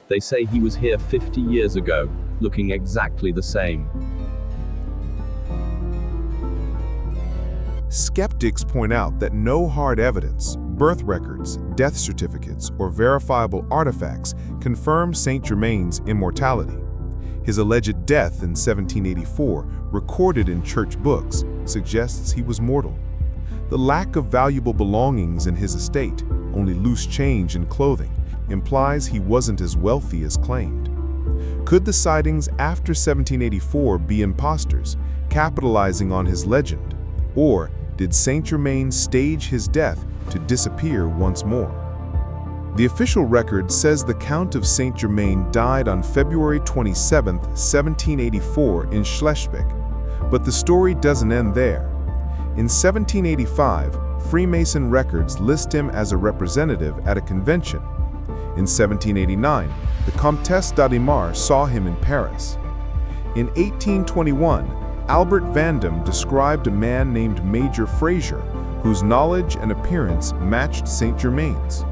They say he was here 50 years ago, looking exactly the same. Skeptics point out that no hard evidence, birth records, death certificates, or verifiable artifacts confirm Saint Germain's immortality. His alleged death in 1784, recorded in church books, suggests he was mortal. The lack of valuable belongings in his estate, only loose change and clothing, implies he wasn't as wealthy as claimed. Could the sightings after 1784 be imposters, capitalizing on his legend? Or did Saint Germain stage his death to disappear once more? The official record says the Count of Saint Germain died on February 27, 1784 in Schleswig, but the story doesn't end there. In 1785, Freemason records list him as a representative at a convention. In 1789, the Comtesse d'Adhémar saw him in Paris. In 1821, Albert Vandam described a man named Major Fraser, whose knowledge and appearance matched Saint Germain's.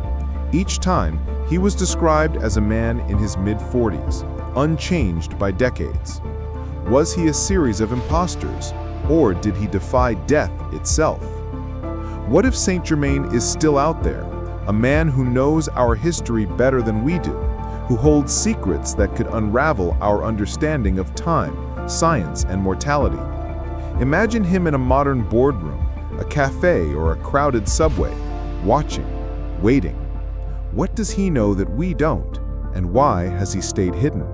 Each time, he was described as a man in his mid-40s, unchanged by decades. Was he a series of imposters, or did he defy death itself? What if Saint Germain is still out there, a man who knows our history better than we do, who holds secrets that could unravel our understanding of time, science, and mortality? Imagine him in a modern boardroom, a cafe, or a crowded subway, watching, waiting. What does he know that we don't, and why has he stayed hidden?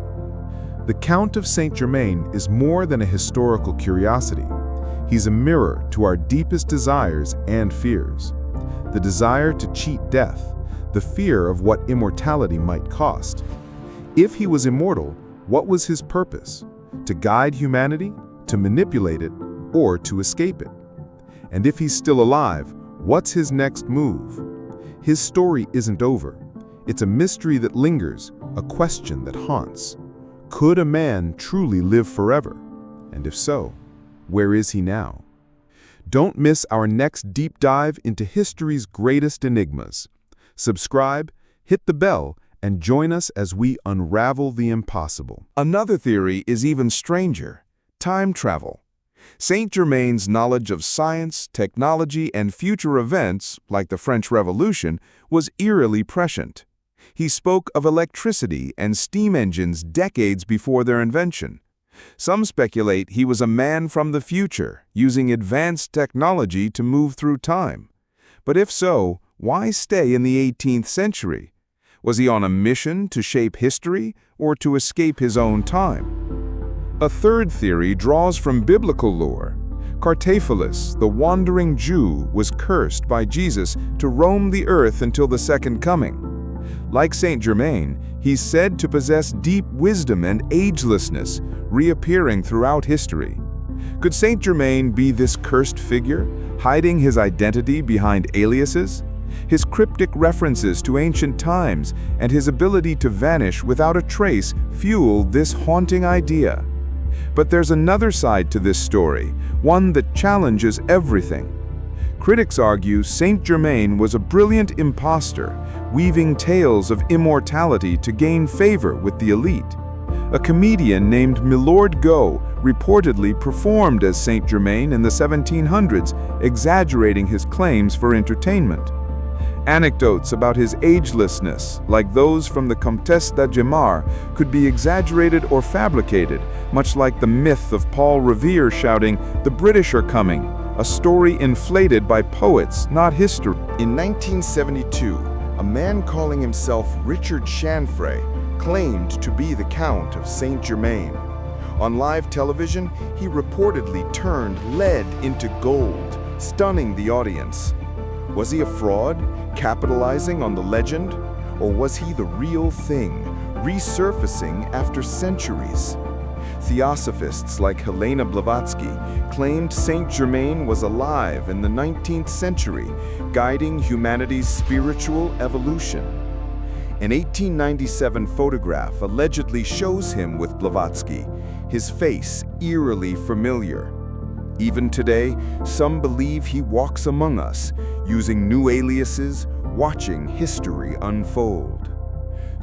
The Count of Saint Germain is more than a historical curiosity. He's a mirror to our deepest desires and fears. The desire to cheat death, the fear of what immortality might cost. If he was immortal, what was his purpose? To guide humanity, to manipulate it, or to escape it? And if he's still alive, what's his next move? His story isn't over. It's a mystery that lingers, a question that haunts. Could a man truly live forever? And if so, where is he now? Don't miss our next deep dive into history's greatest enigmas. Subscribe, hit the bell, and join us as we unravel the impossible. Another theory is even stranger: time travel. Saint Germain's knowledge of science, technology, and future events, like the French Revolution, was eerily prescient. He spoke of electricity and steam engines decades before their invention. Some speculate he was a man from the future, using advanced technology to move through time. But if so, why stay in the 18th century? Was he on a mission to shape history or to escape his own time? A third theory draws from biblical lore. Cartaphilus, the wandering Jew, was cursed by Jesus to roam the earth until the second coming. Like Saint Germain, he's said to possess deep wisdom and agelessness, reappearing throughout history. Could Saint Germain be this cursed figure, hiding his identity behind aliases? His cryptic references to ancient times and his ability to vanish without a trace fuel this haunting idea. But there's another side to this story, one that challenges everything. Critics argue Saint Germain was a brilliant impostor, weaving tales of immortality to gain favor with the elite. A comedian named Milord Go reportedly performed as Saint Germain in the 1700s, exaggerating his claims for entertainment. Anecdotes about his agelessness, like those from the Comtesse d'Adhémar, could be exaggerated or fabricated, much like the myth of Paul Revere shouting, "The British are coming," a story inflated by poets, not history. In 1972, a man calling himself Richard Chanfray claimed to be the Count of Saint Germain. On live television, he reportedly turned lead into gold, stunning the audience. Was he a fraud, capitalizing on the legend? Or was he the real thing, resurfacing after centuries? Theosophists like Helena Blavatsky claimed Saint Germain was alive in the 19th century, guiding humanity's spiritual evolution. An 1897 photograph allegedly shows him with Blavatsky, his face eerily familiar. Even today, some believe he walks among us, using new aliases, watching history unfold.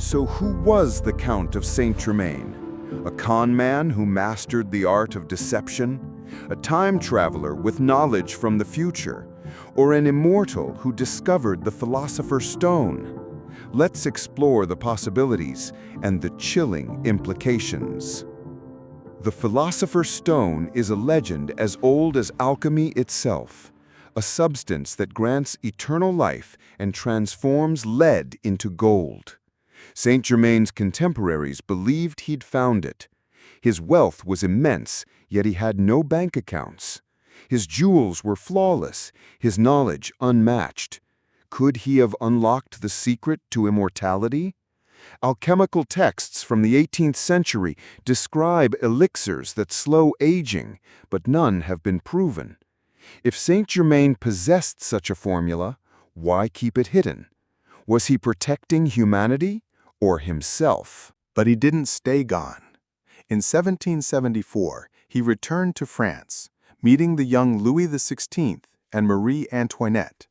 So who was the Count of Saint-Germain? A con man who mastered the art of deception? A time traveler with knowledge from the future? Or an immortal who discovered the Philosopher's Stone? Let's explore the possibilities and the chilling implications. The Philosopher's Stone is a legend as old as alchemy itself, a substance that grants eternal life and transforms lead into gold. Saint-Germain's contemporaries believed he'd found it. His wealth was immense, yet he had no bank accounts. His jewels were flawless, his knowledge unmatched. Could he have unlocked the secret to immortality? Alchemical texts from the 18th century describe elixirs that slow aging, but none have been proven. If Saint-Germain possessed such a formula, why keep it hidden? Was he protecting humanity or himself? But he didn't stay gone. In 1774, he returned to France, meeting the young Louis XVI and Marie Antoinette.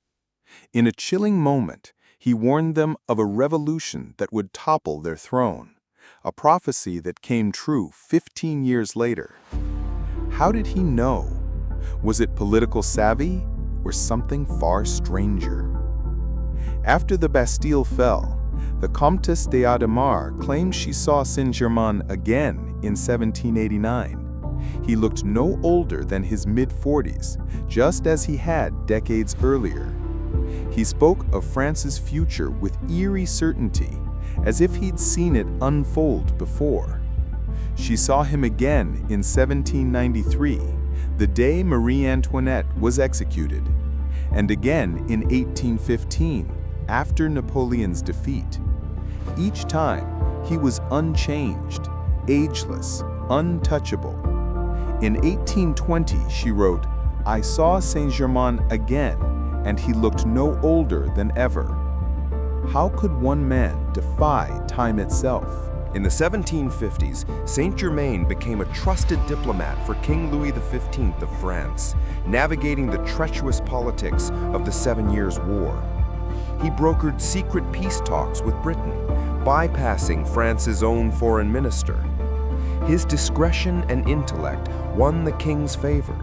In a chilling moment, he warned them of a revolution that would topple their throne, a prophecy that came true 15 years later. How did he know? Was it political savvy or something far stranger? After the Bastille fell, the Comtesse d'Adhémar claimed she saw Saint-Germain again in 1789. He looked no older than his mid-40s, just as he had decades earlier. He spoke of France's future with eerie certainty, as if he'd seen it unfold before. She saw him again in 1793, the day Marie Antoinette was executed, and again in 1815, after Napoleon's defeat. Each time, he was unchanged, ageless, untouchable. In 1820, she wrote, "I saw Saint-Germain again, and he looked no older than ever." How could one man defy time itself? In the 1750s, Saint-Germain became a trusted diplomat for King Louis XV of France, navigating the treacherous politics of the 7 Years' War. He brokered secret peace talks with Britain, bypassing France's own foreign minister. His discretion and intellect won the king's favor,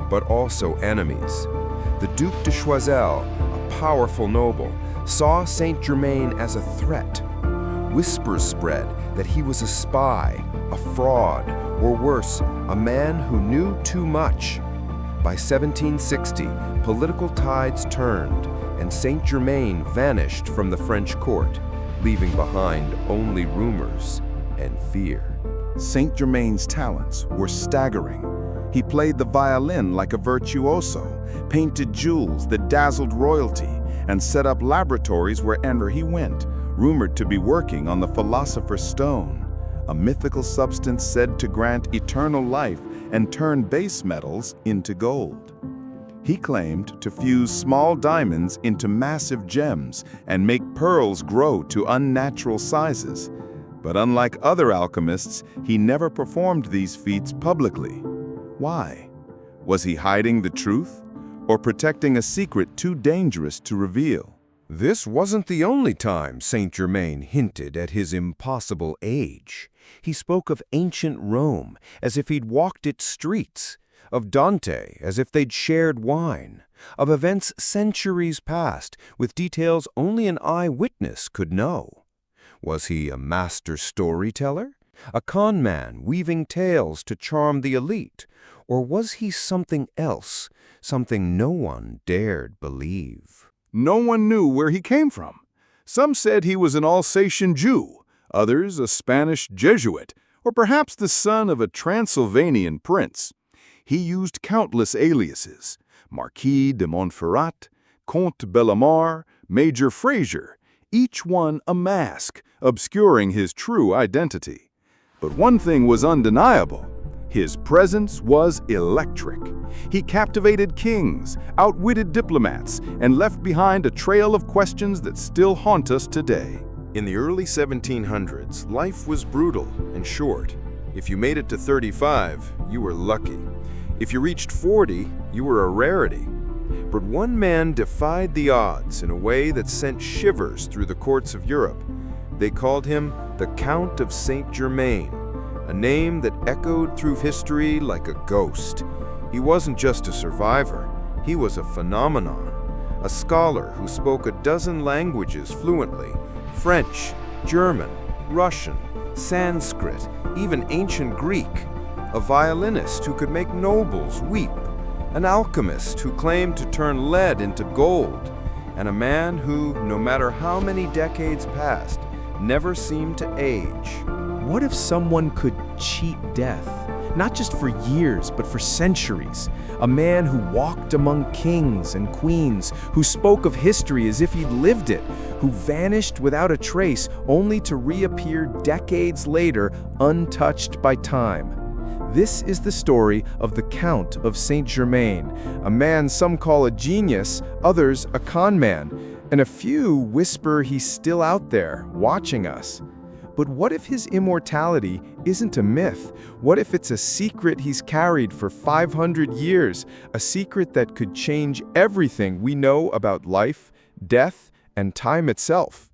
but also enemies. The Duc de Choiseul, a powerful noble, saw Saint-Germain as a threat. Whispers spread that he was a spy, a fraud, or worse, a man who knew too much. By 1760, political tides turned, and Saint-Germain vanished from the French court, leaving behind only rumors and fear. Saint-Germain's talents were staggering. He played the violin like a virtuoso, painted jewels that dazzled royalty, and set up laboratories wherever he went, rumored to be working on the Philosopher's Stone, a mythical substance said to grant eternal life and turn base metals into gold. He claimed to fuse small diamonds into massive gems and make pearls grow to unnatural sizes. But unlike other alchemists, he never performed these feats publicly. Why? Was he hiding the truth or protecting a secret too dangerous to reveal? This wasn't the only time Saint-Germain hinted at his impossible age. He spoke of ancient Rome as if he'd walked its streets, of Dante as if they'd shared wine, of events centuries past with details only an eyewitness could know. Was he a master storyteller, a con man weaving tales to charm the elite, or was he something else, something no one dared believe? No one knew where he came from. Some said he was an Alsatian Jew, others a Spanish Jesuit, or perhaps the son of a Transylvanian prince. He used countless aliases: Marquis de Montferrat, Comte Bellemare, Major Fraser, each one a mask, obscuring his true identity. But one thing was undeniable. His presence was electric. He captivated kings, outwitted diplomats, and left behind a trail of questions that still haunt us today. In the early 1700s, life was brutal and short. If you made it to 35, you were lucky. If you reached 40, you were a rarity. But one man defied the odds in a way that sent shivers through the courts of Europe. They called him the Count of Saint Germain, a name that echoed through history like a ghost. He wasn't just a survivor, he was a phenomenon. A scholar who spoke a dozen languages fluently: French, German, Russian, Sanskrit, even ancient Greek. A violinist who could make nobles weep. An alchemist who claimed to turn lead into gold. And a man who, no matter how many decades passed, never seemed to age. What if someone could cheat death? Not just for years, but for centuries. A man who walked among kings and queens, who spoke of history as if he'd lived it, who vanished without a trace, only to reappear decades later, untouched by time. This is the story of the Count of Saint Germain, a man some call a genius, others a con man, and a few whisper he's still out there, watching us. But what if his immortality isn't a myth? What if it's a secret he's carried for 500 years, a secret that could change everything we know about life, death, and time itself?